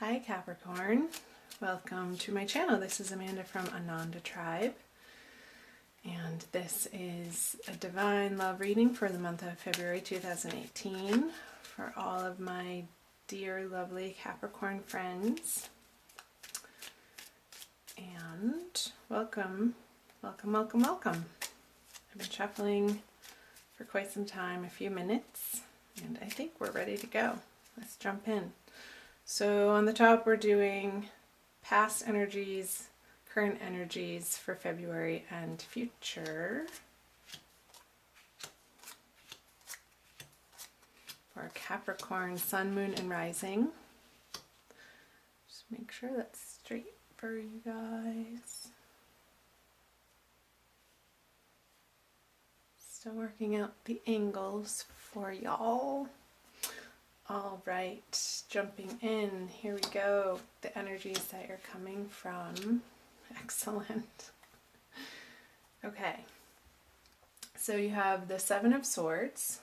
Hi Capricorn, welcome to my channel. This is Amanda from Ananda Tribe, and this is a divine love reading for the month of February 2018 for all of my dear lovely Capricorn friends. And welcome, welcome, welcome, welcome. I've been shuffling for quite some time, a few minutes, and I think we're ready to go. Let's jump in. So on the top we're doing past energies, current energies for February and future. For Capricorn, Sun, Moon, and Rising. Just make sure that's straight for you guys. Still working out the angles for y'all. All right, jumping in, here we go. The energies that you're coming from. Excellent. Okay, so you have the Seven of Swords,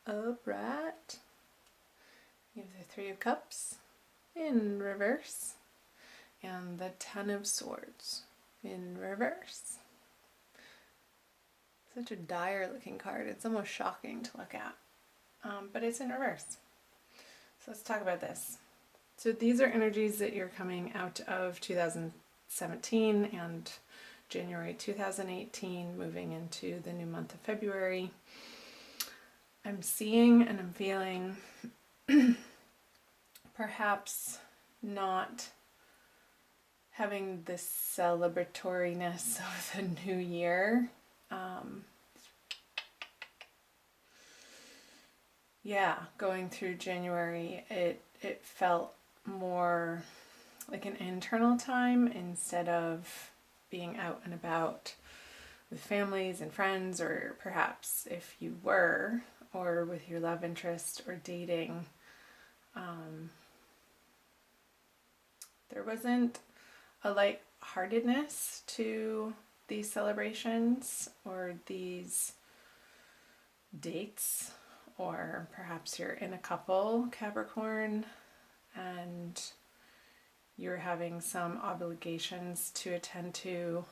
upright. You have the Three of Cups in reverse, and the Ten of Swords in reverse. Such a dire looking card. It's almost shocking to look at. But it's in reverse. So let's talk about this. So these are energies that you're coming out of 2017 and January 2018, moving into the new month of February. I'm seeing and I'm feeling perhaps not having this celebratoriness of the new year. Yeah, going through January, it felt more like an internal time instead of being out and about with families and friends, or perhaps if you were, or with your love interest or dating. There wasn't a lightheartedness to these celebrations or these dates. Or perhaps you're in a couple, Capricorn, and you're having some obligations to attend to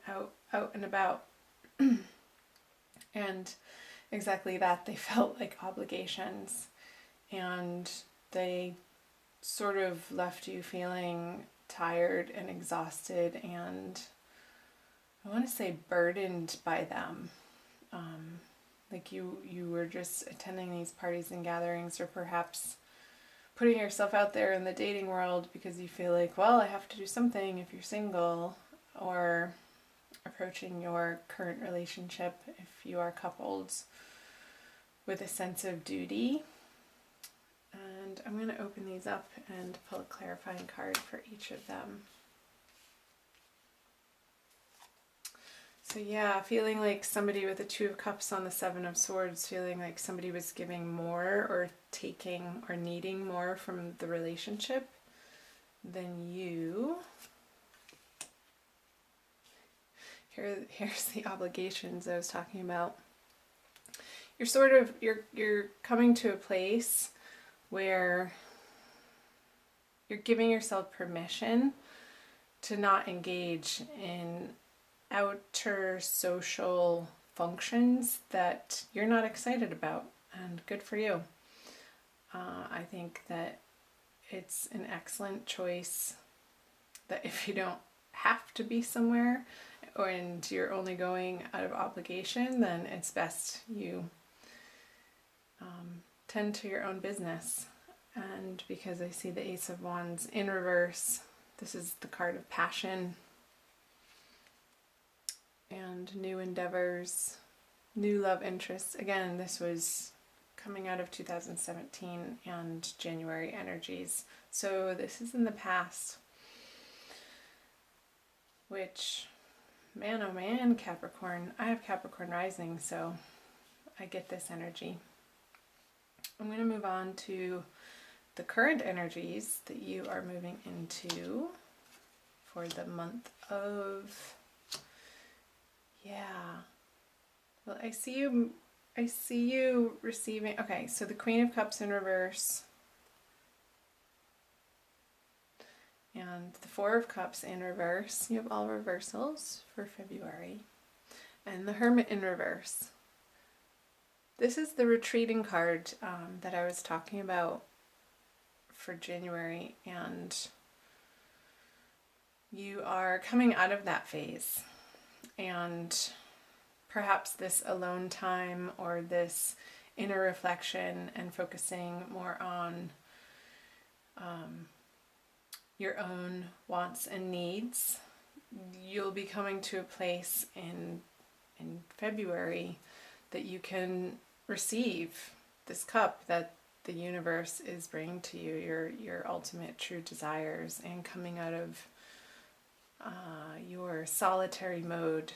out and about. And exactly that, they felt like obligations, and they sort of left you feeling tired and exhausted and, I want to say, burdened by them. Like you were just attending these parties and gatherings, or perhaps putting yourself out there in the dating world because you feel like, well, I have to do something if you're single, or approaching your current relationship if you are coupled with a sense of duty. And I'm going to open these up and pull a clarifying card for each of them. So yeah, feeling like somebody with the Two of Cups on the Seven of Swords, feeling like somebody was giving more or taking or needing more from the relationship than you. Here's the obligations I was talking about. You're coming to a place where you're giving yourself permission to not engage in outer social functions that you're not excited about, and good for you. I think that it's an excellent choice that if you don't have to be somewhere and you're only going out of obligation, then it's best you tend to your own business. And because I see the Ace of Wands in reverse, this is the card of passion and new endeavors, new love interests. Again, this was coming out of 2017 and January energies. So this is in the past, which, man oh man, Capricorn. I have Capricorn rising, so I get this energy. I'm going to move on to the current energies that you are moving into for the month of... Yeah. Well, I see you receiving... Okay, so the Queen of Cups in reverse, And the Four of Cups in reverse. You have all reversals for February. And the Hermit in reverse. This is the retreating card that I was talking about for January, and you are coming out of that phase, and perhaps this alone time or this inner reflection and focusing more on your own wants and needs. You'll be coming to a place in February that you can receive this cup that the universe is bringing to you, your ultimate true desires, and coming out of your solitary mode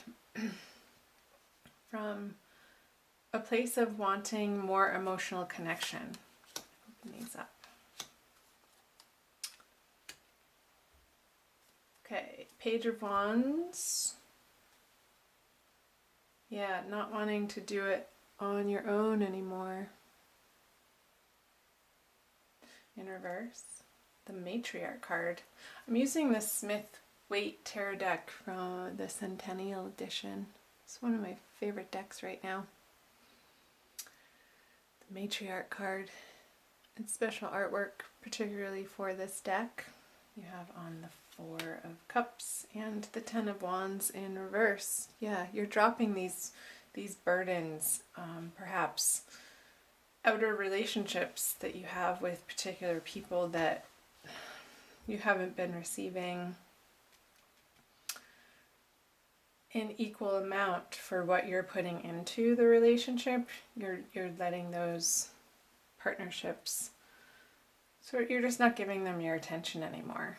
from a place of wanting more emotional connection. Open these up. Okay, Page of Wands. Yeah, not wanting to do it on your own anymore. In reverse, the Matriarch card. I'm using the Smith Waite Tarot deck from the Centennial Edition. It's one of my favorite decks right now. The Matriarch card. It's special artwork, particularly for this deck. You have on the Four of Cups and the Ten of Wands in reverse. Yeah, you're dropping these burdens, perhaps outer relationships that you have with particular people that you haven't been receiving an equal amount for what you're putting into the relationship. You're letting those partnerships, so you're just not giving them your attention anymore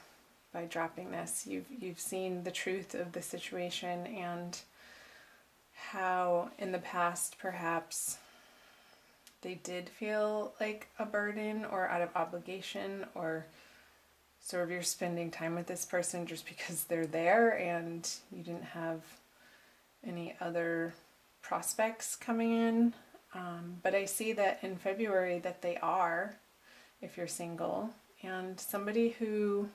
by dropping this. You've seen the truth of the situation and how in the past perhaps they did feel like a burden or out of obligation, or sort of you're spending time with this person just because they're there and you didn't have any other prospects coming in. But I see that in February that they are, if you're single, and somebody who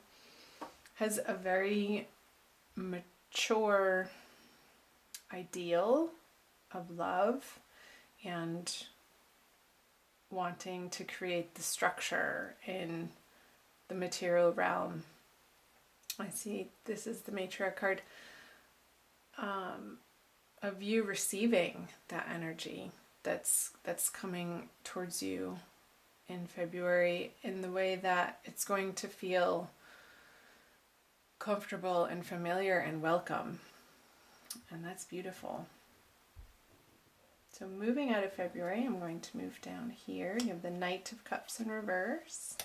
has a very mature ideal of love and wanting to create the structure in the material realm. I see this is the Matriarch card of you receiving that energy that's coming towards you in February in the way that it's going to feel comfortable and familiar and welcome. And that's beautiful. So moving out of February, I'm going to move down here. You have the Knight of Cups in reverse,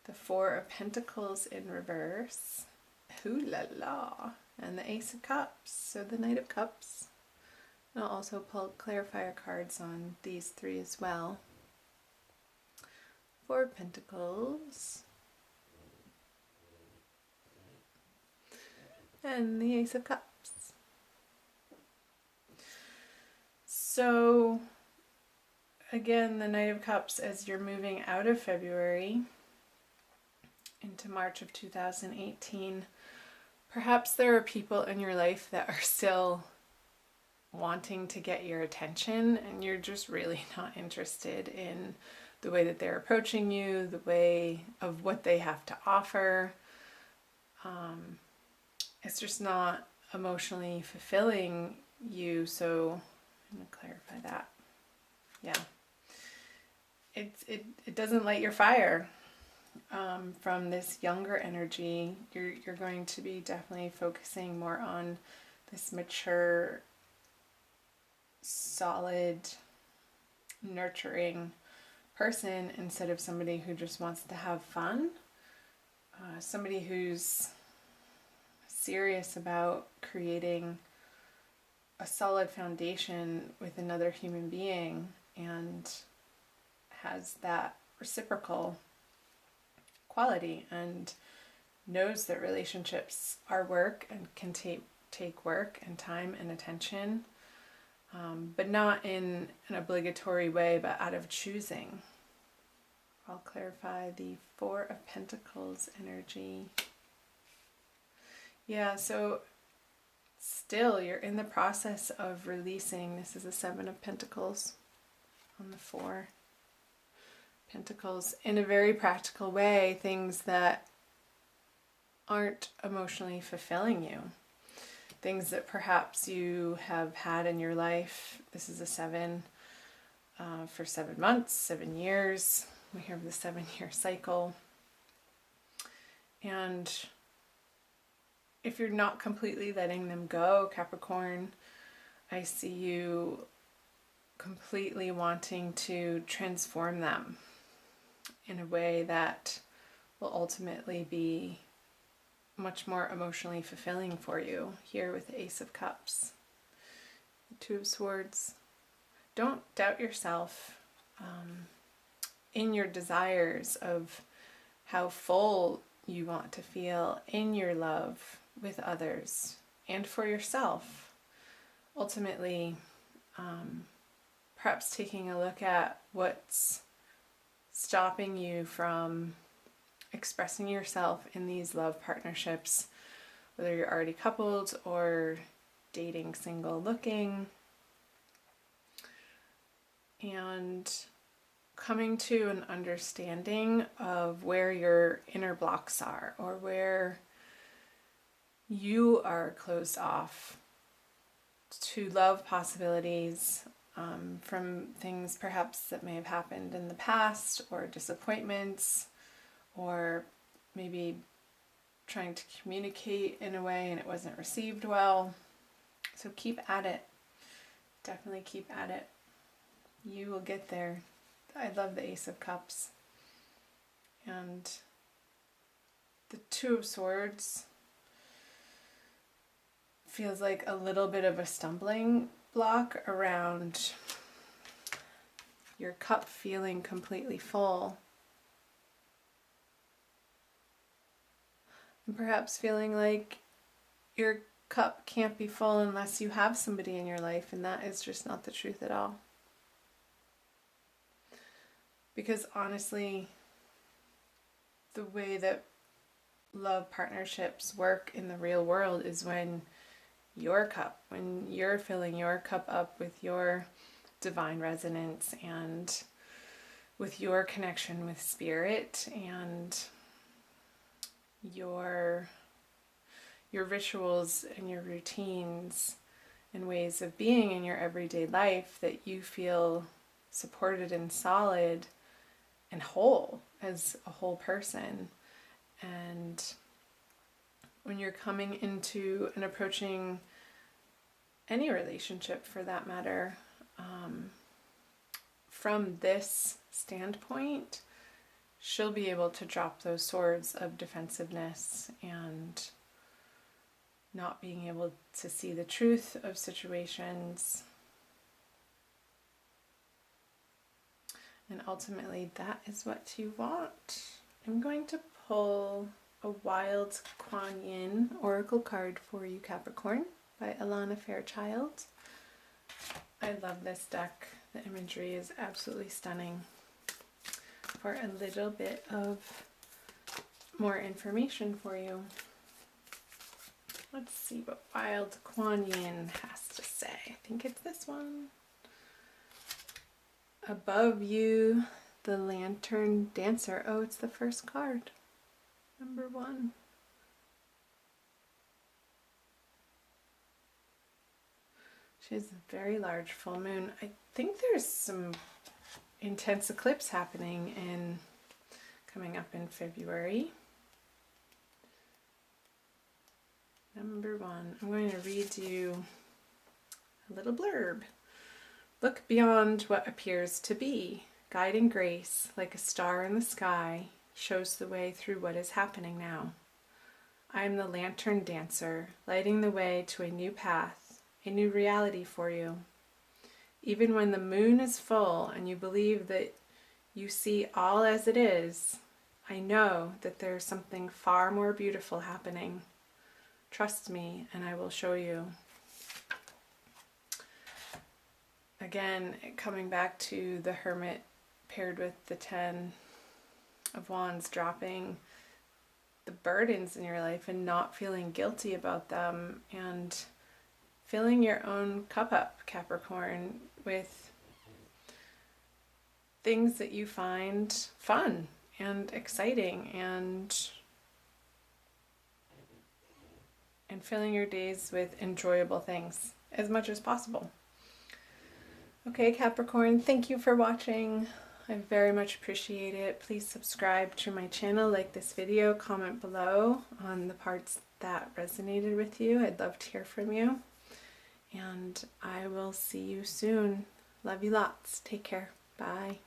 the Four of Pentacles in reverse, ooh la la, and the Ace of Cups, so the Knight of Cups. And I'll also pull clarifier cards on these three as well. Four of Pentacles, and the Ace of Cups. So again, the Knight of Cups, as you're moving out of February into March of 2018, perhaps there are people in your life that are still wanting to get your attention and you're just really not interested in the way that they're approaching you, the way of what they have to offer. It's just not emotionally fulfilling you, so I'm going to clarify that. Yeah. It doesn't light your fire. From this younger energy, you're going to be definitely focusing more on this mature, solid, nurturing person instead of somebody who just wants to have fun. Somebody who's serious about creating a solid foundation with another human being and has that reciprocal quality and knows that relationships are work and can take work and time and attention, but not in an obligatory way, but out of choosing. I'll clarify the Four of Pentacles energy. Yeah, so still you're in the process of releasing. This is a Seven of Pentacles on the Four Pentacles. In a very practical way, things that aren't emotionally fulfilling you. Things that perhaps you have had in your life. This is a seven for 7 months, 7 years. We have the 7-year cycle. And if you're not completely letting them go, Capricorn, I see you completely wanting to transform them in a way that will ultimately be much more emotionally fulfilling for you. Here with the Ace of Cups, the Two of Swords. Don't doubt yourself in your desires of how full you want to feel in your love with others and for yourself. Ultimately, perhaps taking a look at what's stopping you from expressing yourself in these love partnerships, whether you're already coupled or dating, single, looking, and coming to an understanding of where your inner blocks are, or where you are closed off to love possibilities from things perhaps that may have happened in the past, or disappointments, or maybe trying to communicate in a way and it wasn't received well. So keep at it. Definitely keep at it. You will get there. I love the Ace of Cups. And the Two of Swords feels like a little bit of a stumbling block around your cup feeling completely full. And perhaps feeling like your cup can't be full unless you have somebody in your life, and that is just not the truth at all. Because honestly, the way that love partnerships work in the real world is when you're filling your cup up with your divine resonance and with your connection with spirit and your rituals and your routines and ways of being in your everyday life, that you feel supported and solid and whole as a whole person. And when you're coming into and approaching any relationship for that matter, from this standpoint, she'll be able to drop those swords of defensiveness and not being able to see the truth of situations. And ultimately, that is what you want. I'm going to pull a Wild Kuan Yin Oracle card for you, Capricorn, by Alana Fairchild. I love this deck. The imagery is absolutely stunning. For a little bit of more information for you, let's see what Wild Kuan Yin has to say. I think it's this one. Above you, the Lantern Dancer. Oh, it's the first card. Number 1. She has a very large full moon. I think there's some intense eclipse happening coming up in February. Number 1. I'm going to read you a little blurb. Look beyond what appears to be. Guiding grace, like a star in the sky, shows the way through what is happening now. I am the Lantern Dancer, lighting the way to a new path, a new reality for you. Even when the moon is full and you believe that you see all as it is, I know that there is something far more beautiful happening. Trust me, and I will show you. Again, coming back to the Hermit paired with the 10 of Wands, dropping the burdens in your life and not feeling guilty about them, and filling your own cup up, Capricorn, with things that you find fun and exciting, and filling your days with enjoyable things as much as possible. Okay, Capricorn, thank you for watching. I very much appreciate it. Please subscribe to my channel, like this video, comment below on the parts that resonated with you. I'd love to hear from you. And I will see you soon. Love you lots. Take care. Bye.